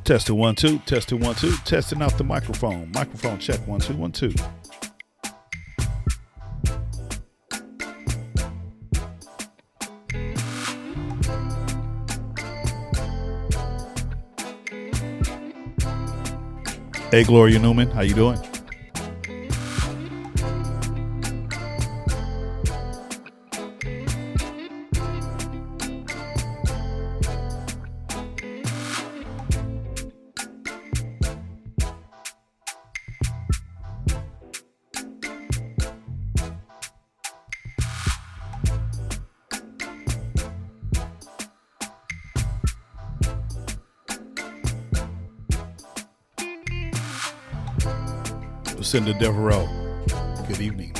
Testing 1 2, testing 1 2, testing out the microphone. Microphone check 1 2 1 2. Hey, Gloria Newman, how you doing? Lucinda Devereaux, good evening.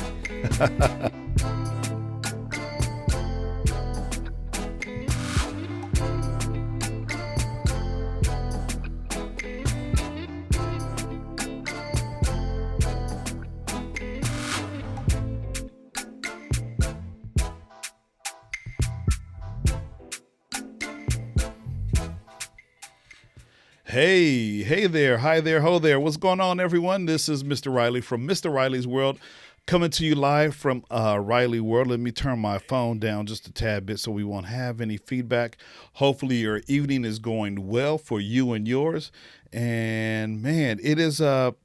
Hey there, hi there, ho there. What's going on, everyone? This is Mr. Riley from Mr. Riley's World, coming to you live from Riley World. Let me turn my phone down just a tad bit so we won't have any feedback. Hopefully your evening is going well for you and yours. And man, it is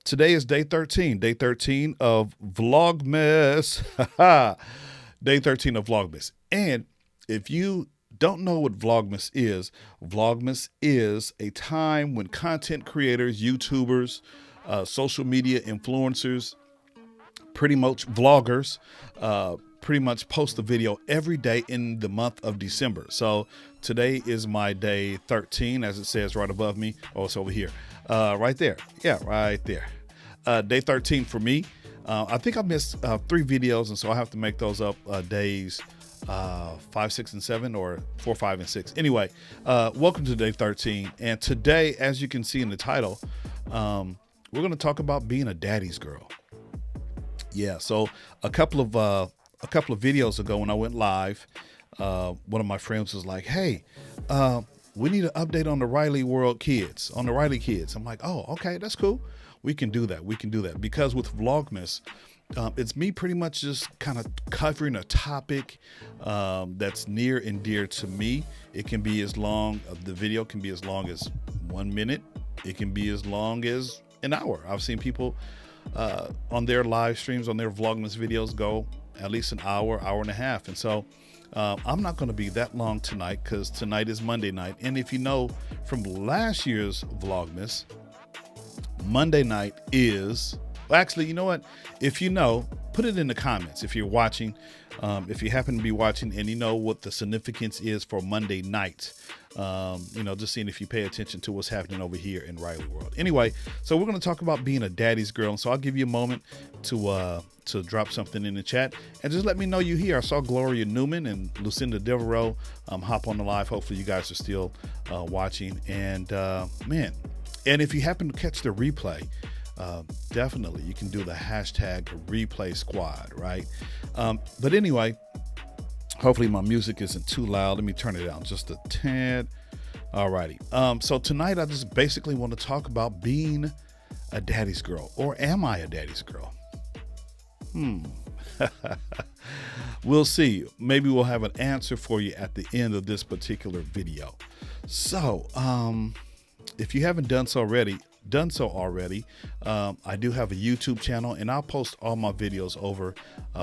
today is day 13 of Vlogmas. Day 13 of Vlogmas. And if you don't know what Vlogmas is a time when content creators, YouTubers, social media influencers, pretty much vloggers, pretty much post a video every day in the month of December. So today is my day 13, as it says right above me. Oh, it's over here. Right there. Yeah, right there. Day 13 for me. I think I missed 3 videos, and so I have to make those up days 5, 6, and 7, or 4, 5, and 6. Anyway, welcome to day 13. And today, as you can see in the title, we're going to talk about being a daddy's girl. Yeah. So a couple of videos ago, when I went live, one of my friends was like, "Hey, we need an update on the Riley World kids, on the Riley kids." I'm like, "Oh, okay, that's cool. We can do that. Because with Vlogmas, it's me pretty much just kind of covering a topic that's near and dear to me. It can be as long, the video can be as long as 1 minute. It can be as long as an hour. I've seen people on their live streams, on their Vlogmas videos, go at least an hour, hour and a half. And so I'm not going to be that long tonight, because tonight is Monday night. And if you know from last year's Vlogmas, Monday night is... Well, actually, you know what? If you know, put it in the comments. If you're watching, if you happen to be watching and you know what the significance is for Monday night, just seeing if you pay attention to what's happening over here in Riley World. Anyway, so we're going to talk about being a daddy's girl. And so I'll give you a moment to drop something in the chat and just let me know you here. I saw Gloria Newman and Lucinda Devereaux hop on the live. Hopefully you guys are still watching. And man, and if you happen to catch the replay, definitely you can do the hashtag replay squad, right? But anyway, hopefully my music isn't too loud. Let me turn it down just a tad. Alrighty. So tonight I just basically want to talk about being a daddy's girl, or am I a daddy's girl? We'll see. Maybe we'll have an answer for you at the end of this particular video. So if you haven't done so already, I do have a YouTube channel, and I'll post all my videos over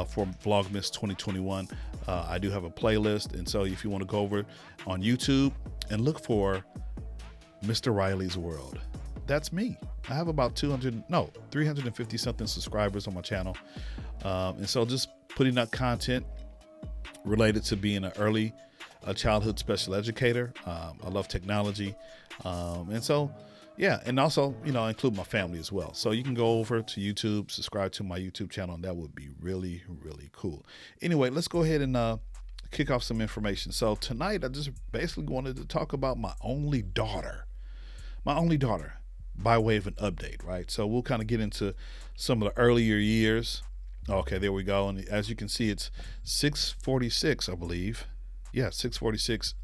for Vlogmas 2021. I do have a playlist, and so if you want to go over on YouTube and look for Mr. Riley's World, that's me. I have about 350 something subscribers on my channel, and so just putting out content related to being an early childhood special educator. I love technology, and so yeah, and also, include my family as well. So you can go over to YouTube, subscribe to my YouTube channel, and that would be really, really cool. Anyway, let's go ahead and kick off some information. So tonight, I just basically wanted to talk about my only daughter by way of an update, right? So we'll kind of get into some of the earlier years. Okay, there we go. And as you can see, it's 6:46, I believe. Yeah, 6:46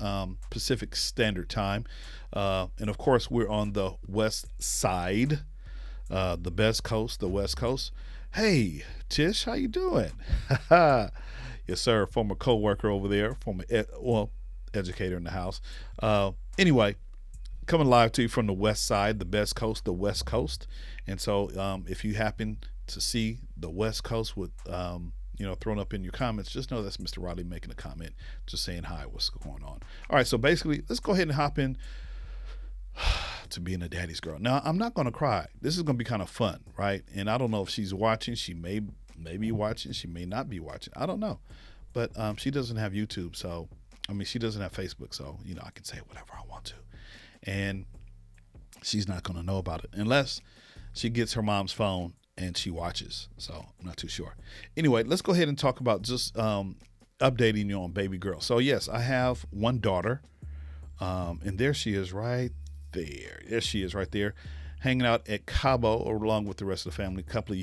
Pacific Standard Time. And of course, we're on the west side, the best coast, the west coast. Hey, Tish, how you doing? Yes, sir. Former co-worker over there, well, educator in the house. Anyway, coming live to you from the west side, the best coast, the west coast. And so, if you happen to see the west coast with, thrown up in your comments, just know that's Mr. Riley making a comment, just saying hi, what's going on. All right, so basically, let's go ahead and hop in to being a daddy's girl. Now, I'm not going to cry. This is going to be kind of fun, right? And I don't know if she's watching. She may be watching. She may not be watching. I don't know. But she doesn't have YouTube, so, she doesn't have Facebook, so, I can say whatever I want to. And she's not going to know about it unless she gets her mom's phone and she watches. So I'm not too sure. Anyway, let's go ahead and talk about just updating you on baby girl. So yes, I have one daughter, and there she is right there. There she is right there, hanging out at Cabo along with the rest of the family a couple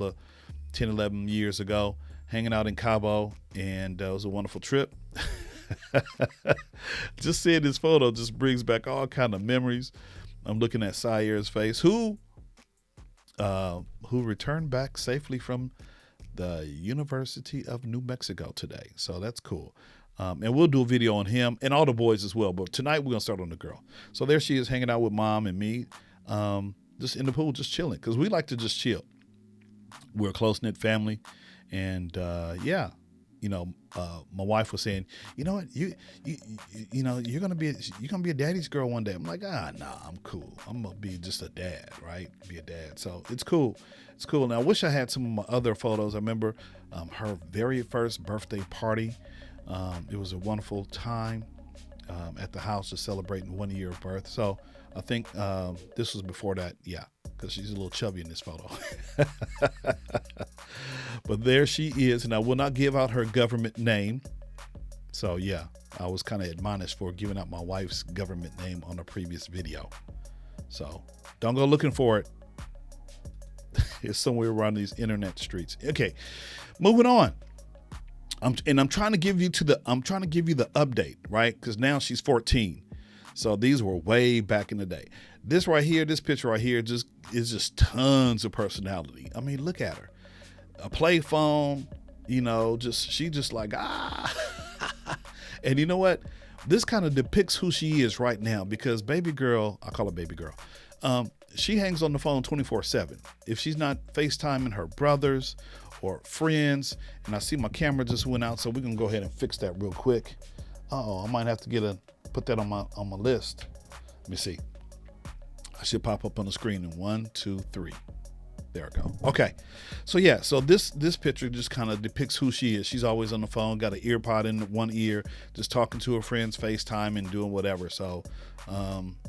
of 10, 11 years ago, hanging out in Cabo, and it was a wonderful trip. Just seeing this photo just brings back all kind of memories. I'm looking at Sayeer's face, who returned back safely from the University of New Mexico today. So that's cool. And we'll do a video on him and all the boys as well. But tonight we're gonna start on the girl. So there she is hanging out with mom and me, just in the pool, just chilling, because we like to just chill. We're a close-knit family, and my wife was saying, you know what, you're gonna be a daddy's girl one day. I'm like, nah, I'm cool. I'm gonna be just a dad, right? Be a dad. So it's cool. It's cool. And I wish I had some of my other photos. I remember her very first birthday party. It was a wonderful time at the house, just celebrating 1 year of birth. So I think this was before that, yeah, because she's a little chubby in this photo. But there she is, and I will not give out her government name. So yeah, I was kind of admonished for giving out my wife's government name on a previous video. So don't go looking for it. It's somewhere around these internet streets. Okay, moving on. I'm trying to give you the update, right? Because now she's 14. So these were way back in the day. This right here, this picture right here, is just tons of personality. I mean, look at her. A play phone, she just like, And you know what? This kind of depicts who she is right now, because baby girl, I call her baby girl, she hangs on the phone 24/7. If she's not FaceTiming her brothers or friends, and I see my camera just went out, so we're gonna go ahead and fix that real quick. I might have to put that on my list. Let me see. I should pop up on the screen in 1, 2, 3. There we go. Okay. So yeah, so this picture just kind of depicts who she is. She's always on the phone, got an ear pod in one ear, just talking to her friends, FaceTime and doing whatever. So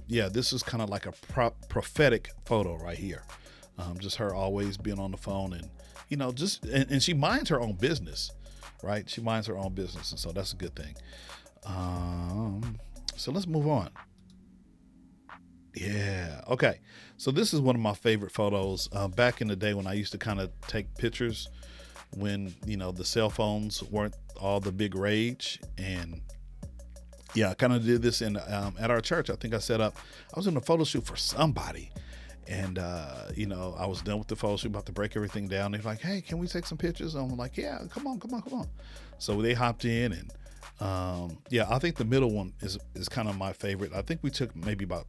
this is kind of like a prophetic photo right here. Just her always being on the phone, and and she minds her own business, right? She minds her own business, and so that's a good thing. So let's move on. Yeah. Okay. So this is one of my favorite photos. Back in the day when I used to kind of take pictures when, the cell phones weren't all the big rage. And yeah, I kind of did this at our church. I think I was in a photo shoot for somebody. And, I was done with the photo shoot, about to break everything down. They're like, hey, can we take some pictures? And I'm like, yeah, come on. So they hopped in, and I think the middle one is kind of my favorite. I think we took maybe about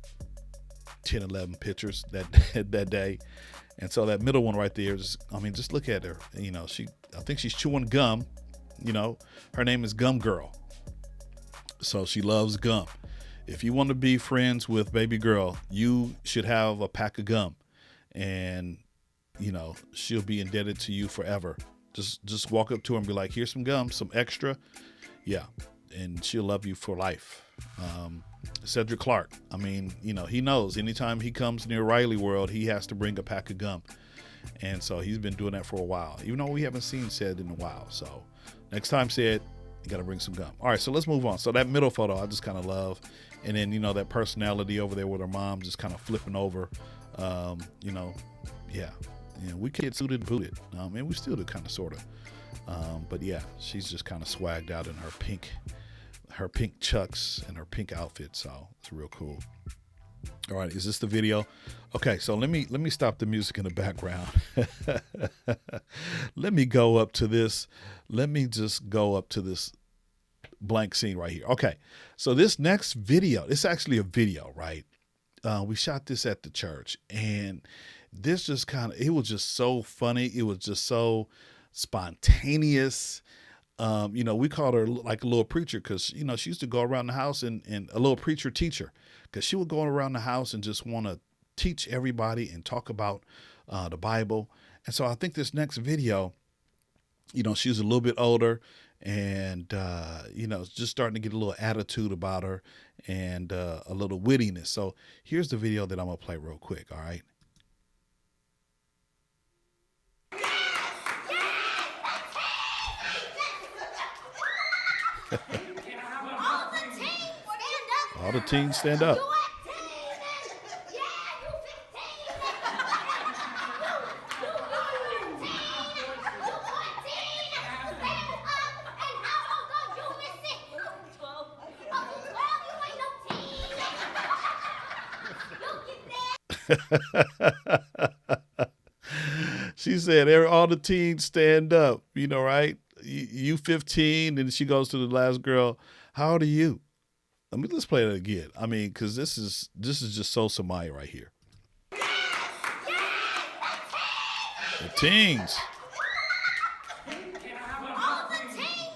10, 11 pictures that day. And so that middle one right there just look at her. I think she's chewing gum. Her name is Gum Girl. So she loves gum. If you want to be friends with baby girl, you should have a pack of gum, and she'll be indebted to you forever. Just walk up to her and be like, here's some gum, some extra. Yeah. And she'll love you for life. Cedric Clark, he knows anytime he comes near MrRileysWorld, he has to bring a pack of gum. And so he's been doing that for a while, even though we haven't seen Ced in a while. So next time, Ced, you got to bring some gum. All right, so let's move on. So that middle photo, I just kind of love. And then, that personality over there with her mom just kind of flipping over. We get suited and booted. We still do kind of, sort of. But yeah, she's just kind of swagged out in her pink her pink chucks and her pink outfit. So it's real cool. All right, is this the video? Okay, so let me stop the music in the background. Let me go up to this. Let me just go up to this blank scene right here. Okay, so this next video, it's actually a video, right? We shot this at the church, and this just it was just so funny. It was just so spontaneous. We called her like a little preacher because, she used to go around the house and a little preacher teacher, because she would go around the house and just want to teach everybody and talk about the Bible. And so I think this next video, she was a little bit older and, just starting to get a little attitude about her and a little wittiness. So here's the video that I'm going to play real quick. All right. All the teens stand up. 12. She said, all the teens stand up, right? You 15, and she goes to the last girl. How old are you? Let's play that again. I mean, because this is just so Samaya right here. The teens.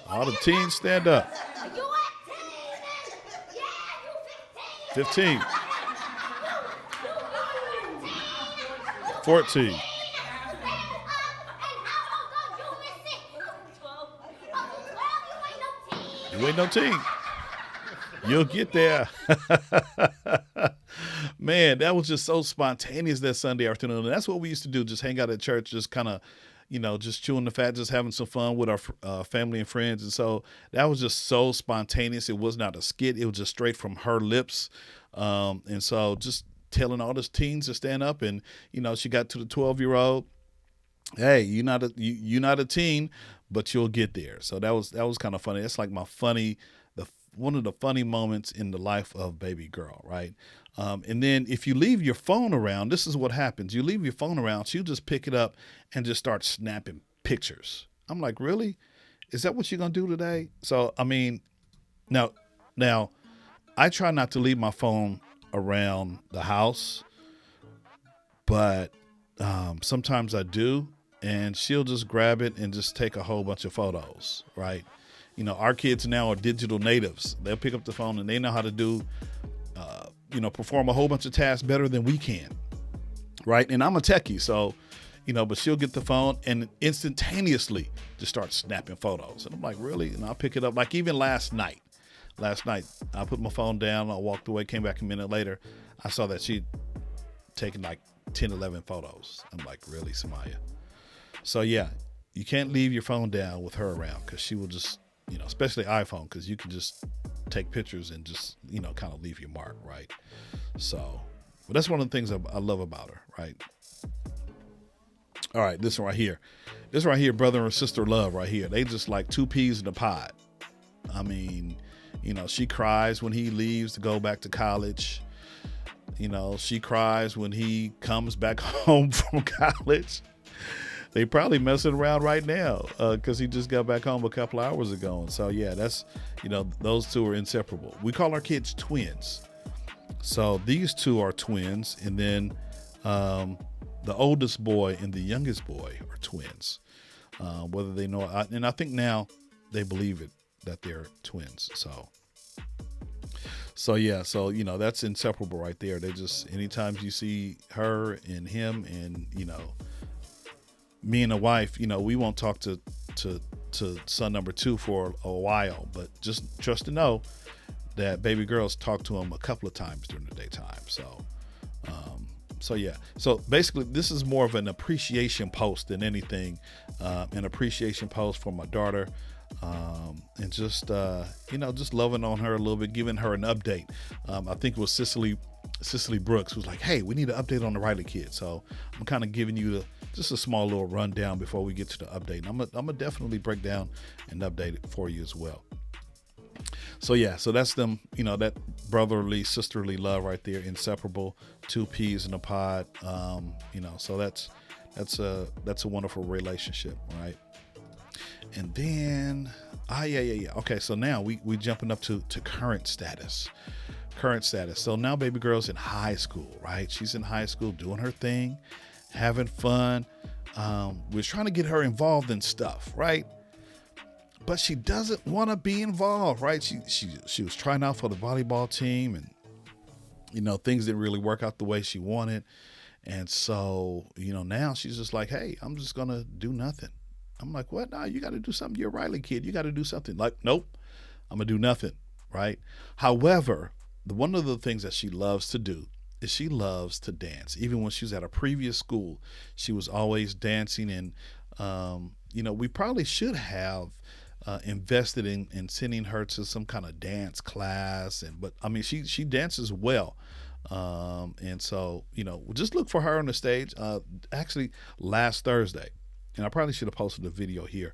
All the teens stand up. 15. 14. You ain't no teen. You'll get there. Man, that was just so spontaneous that Sunday afternoon. And that's what we used to do, just hang out at church, just kind of, just chewing the fat, just having some fun with our family and friends. And so that was just so spontaneous. It was not a skit. It was just straight from her lips. And so just telling all those teens to stand up. And, she got to the 12-year-old. Hey, you're not a teen, but you'll get there. So that was kind of funny. That's like one of the funny moments in the life of baby girl, right? And then if you leave your phone around, this is what happens. You leave your phone around, she'll just pick it up and just start snapping pictures. I'm like, really? Is that what you're going to do today? So, I mean, now I try not to leave my phone around the house, but sometimes I do, and she'll just grab it and just take a whole bunch of photos, right? Our kids now are digital natives. They'll pick up the phone and they know how to do, perform a whole bunch of tasks better than we can, right? And I'm a techie, so, but she'll get the phone and instantaneously just start snapping photos. And I'm like, really? And I'll pick it up. Like even last night, I put my phone down. I walked away, came back a minute later. I saw that she'd taken like 10, 11 photos. I'm like, really, Samaya? So yeah, you can't leave your phone down with her around, because she will just, especially iPhone, because you can just take pictures and just, kind of leave your mark, right? So, but that's one of the things I love about her, right? All right, this one right here, brother and sister love right here. They just like two peas in a pod. I mean, she cries when he leaves to go back to college. She cries when he comes back home from college. They probably messing around right now because he just got back home a couple hours ago. And so, yeah, that's, those two are inseparable. We call our kids twins. So these two are twins. And then the oldest boy and the youngest boy are twins, whether they know it. And I think now they believe it, that they're twins. So yeah, so, that's inseparable right there. They just, anytime you see her and him and, me and the wife, we won't talk to son number 2 for a while, but just trust to know that baby girls talk to him a couple of times during the daytime. So yeah. So basically, this is more of an appreciation post than anything, an appreciation post for my daughter, and just just loving on her a little bit, giving her an update. I think it was Cicely Brooks was like, hey, we need an update on the Riley kids. So I'm kind of giving you just a small little rundown before we get to the update. And I'm gonna definitely break down and update it for you as well. So yeah, so that's them, that brotherly, sisterly love right there, inseparable, two peas in a pod. So that's a wonderful relationship, right? And then yeah. Okay, so now we jumping up to current status. Current status. So now baby girl's in high school, right? She's in high school doing her thing, having fun. We're trying to get her involved in stuff, right? But she doesn't want to be involved, right? She was trying out for the volleyball team, and things didn't really work out the way she wanted. And so, now she's just like, hey, I'm just gonna do nothing. I'm like, what? No, you got to do something. You're a Riley kid. You got to do something. Like, nope, I'm gonna do nothing, right? However, one of the things that she loves to do is she loves to dance. Even when she was at a previous school, she was always dancing. And we probably should have invested in sending her to some kind of dance class. But I mean, she dances well. And so, just look for her on the stage. Actually, last Thursday, and I probably should have posted a video here.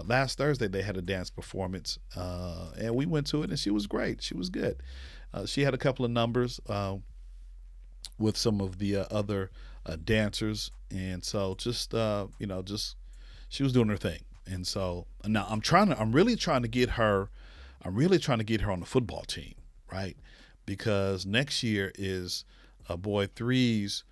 Last Thursday, they had a dance performance, and we went to it, and she was great. She was good. She had a couple of numbers with some of the other dancers, and so just she was doing her thing. And so now I'm really trying to get her on the football team, right? Because next year is a boy three's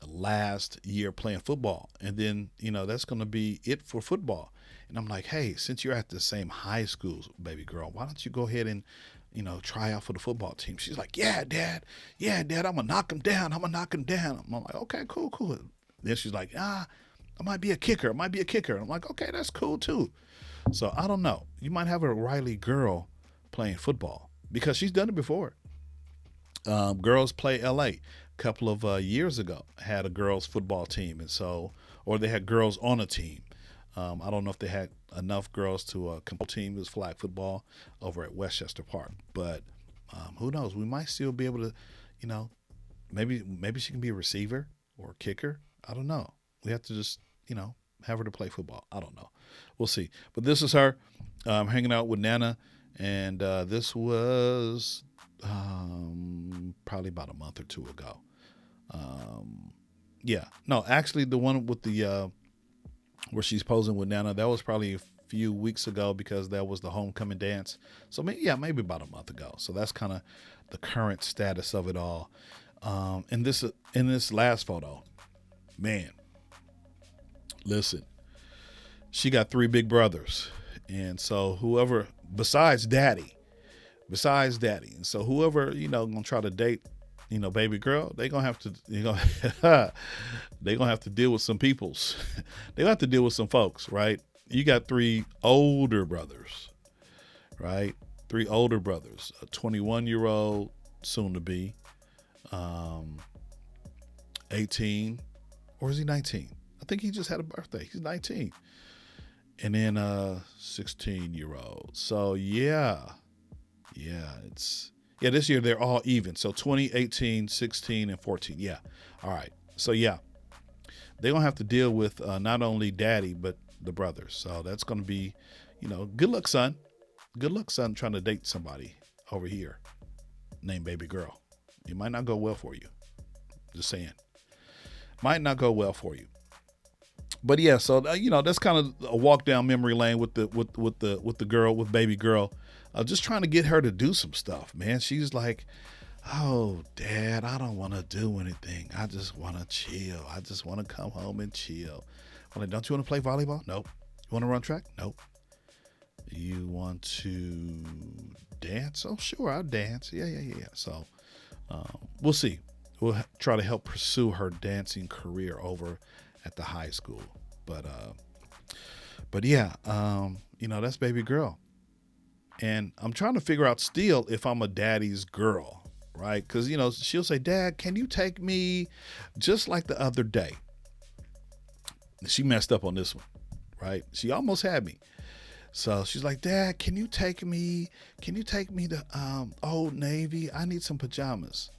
last year playing football, and then that's going to be it for football. And I'm like, hey, since you're at the same high school, baby girl, why don't you go ahead and try out for the football team? She's like, yeah, dad, I'm gonna knock him down. I'm like, okay, cool. Then she's like, I might be a kicker. I'm like, okay, that's cool too. So I don't know. You might have a Riley girl playing football because she's done it before. Girls Play LA a couple of years ago had a girls football team, and so, or they had girls on a team. I don't know if they had enough girls to compete. Team was flag football over at Westchester Park, but who knows? We might still be able to, maybe she can be a receiver or a kicker. I don't know. We have to just have her to play football. I don't know. We'll see. But this is her hanging out with Nana, and this was probably about a month or two ago. Actually, the one with the where she's posing with Nana, that was probably a few weeks ago because that was the homecoming dance. So maybe about a month ago. So that's kind of the current status of it all. In this last photo, man, listen, she got 3 big brothers, and so whoever besides daddy, and so whoever gonna try to date baby girl, they gonna have to they gonna have to deal with some peoples. They gonna have to deal with some folks, right? You got 3 older brothers, right? 3 older brothers, a 21-year-old soon to be 18, or is he 19? I think he just had a birthday. He's 19. And then 16-year-old. So this year they're all even. So 20, 18, 16, and 14. Yeah. All right. So they're gonna have to deal with not only daddy but the brothers. So that's gonna be, good luck, son. Good luck, son, trying to date somebody over here named baby girl. It might not go well for you. Just saying. Might not go well for you. But yeah, so that's kind of a walk down memory lane with the girl, with baby girl. Just trying to get her to do some stuff, man. She's like, oh, Dad, I don't want to do anything. I just want to chill. I just want to come home and chill. I'm like, don't you want to play volleyball? Nope. You want to run track? Nope. You want to dance? Oh, sure, I'll dance. Yeah. So we'll see. We'll try to help pursue her dancing career over at the high school. But that's baby girl. And I'm trying to figure out still if I'm a daddy's girl, right? Because, she'll say, Dad, can you take me, just like the other day? She messed up on this one, right? She almost had me. So she's like, Dad, can you take me to Old Navy? I need some pajamas.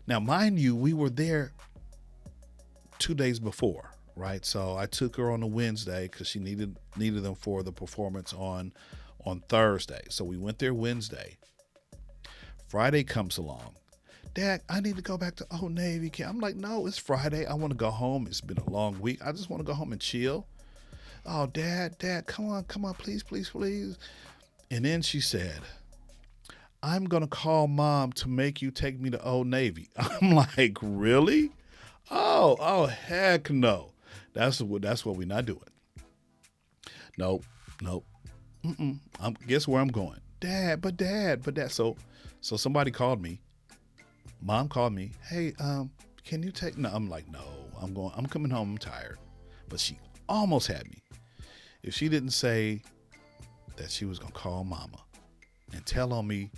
Now, mind you, we were there 2 days before, right? So I took her on a Wednesday because she needed them for the performance on Thursday. So we went there Wednesday, Friday comes along. Dad, I need to go back to Old Navy. I'm like, no, it's Friday. I want to go home. It's been a long week. I just want to go home and chill. Oh, Dad, come on, please, please, please. And then she said, I'm going to call Mom to make you take me to Old Navy. I'm like, really? Oh, heck no. That's what we're not doing. Nope. Guess where I'm going? Dad. So somebody called me. Mom called me. Hey, can you take? No, I'm like, no, I'm coming home. I'm tired. But she almost had me. If she didn't say that she was going to call Mama and tell on me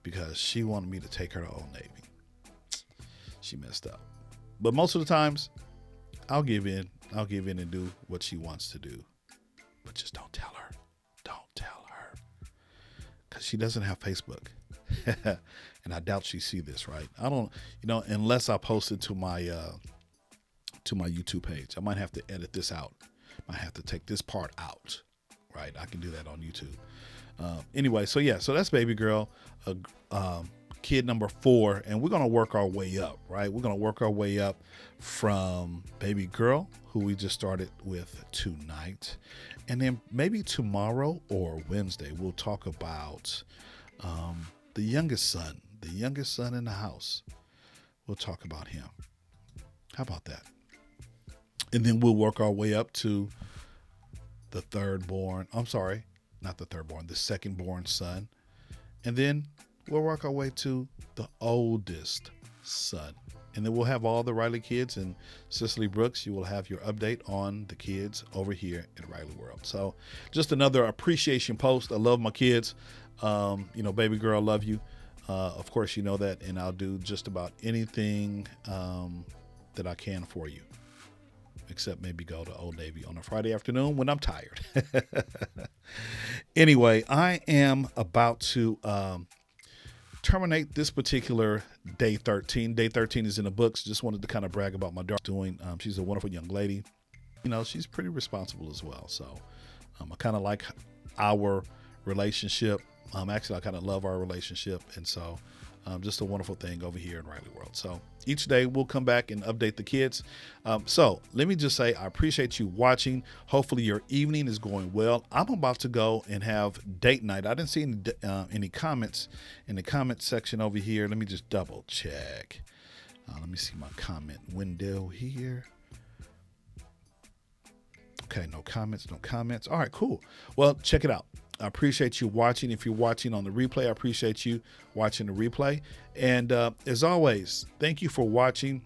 because she wanted me to take her to Old Navy, she messed up. But most of the times, I'll give in and do what she wants to do. But just don't tell her. Because she doesn't have Facebook. And I doubt she see this, right? I don't, unless I post it to my YouTube page. I might have to edit this out. I might have to take this part out, right? I can do that on YouTube. Anyway, so that's baby girl, kid number 4, and we're going to work our way up, right? We're going to work our way up from baby girl, who we just started with tonight. And then maybe tomorrow or Wednesday, we'll talk about the youngest son in the house. We'll talk about him. How about that? And then we'll work our way up to the second born son. And then we'll work our way to the oldest son. And then we'll have all the Riley kids, and Cicely Brooks, you will have your update on the kids over here at Riley World. So just another appreciation post. I love my kids. Baby girl, I love you. Of course, you know that, and I'll do just about anything that I can for you, except maybe go to Old Navy on a Friday afternoon when I'm tired. Anyway, I am about to terminate this particular day 13. Day 13 is in the books. Just wanted to kind of brag about my daughter doing. She's a wonderful young lady. She's pretty responsible as well. So I kind of like our relationship. Actually, I kind of love our relationship. And so just a wonderful thing over here in Riley World. So each day we'll come back and update the kids. So let me just say, I appreciate you watching. Hopefully your evening is going well. I'm about to go and have date night. I didn't see any comments in the comment section over here. Let me just double check. Let me see my comment window here. Okay, no comments. All right, cool. Well, check it out. I appreciate you watching. If you're watching on the replay, I appreciate you watching the replay. And as always, thank you for watching.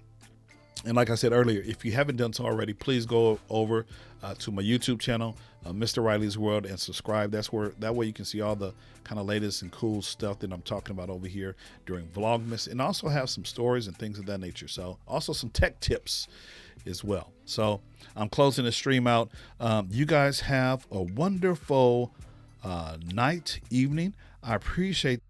And like I said earlier, if you haven't done so already, please go over to my YouTube channel, Mr. Riley's World, and subscribe. That way you can see all the kind of latest and cool stuff that I'm talking about over here during Vlogmas, and also have some stories and things of that nature. So also some tech tips as well. So I'm closing the stream out. You guys have a wonderful night, evening. I appreciate.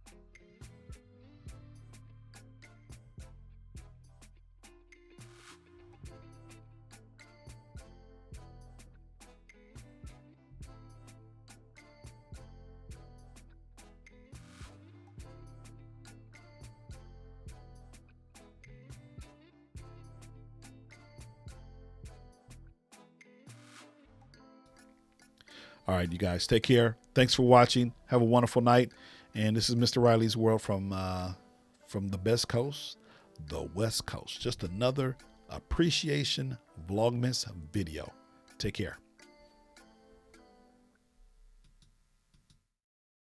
All right, you guys, take care. Thanks for watching. Have a wonderful night. And this is Mr. Riley's World from the best coast, the West Coast. Just another appreciation Vlogmas video. Take care.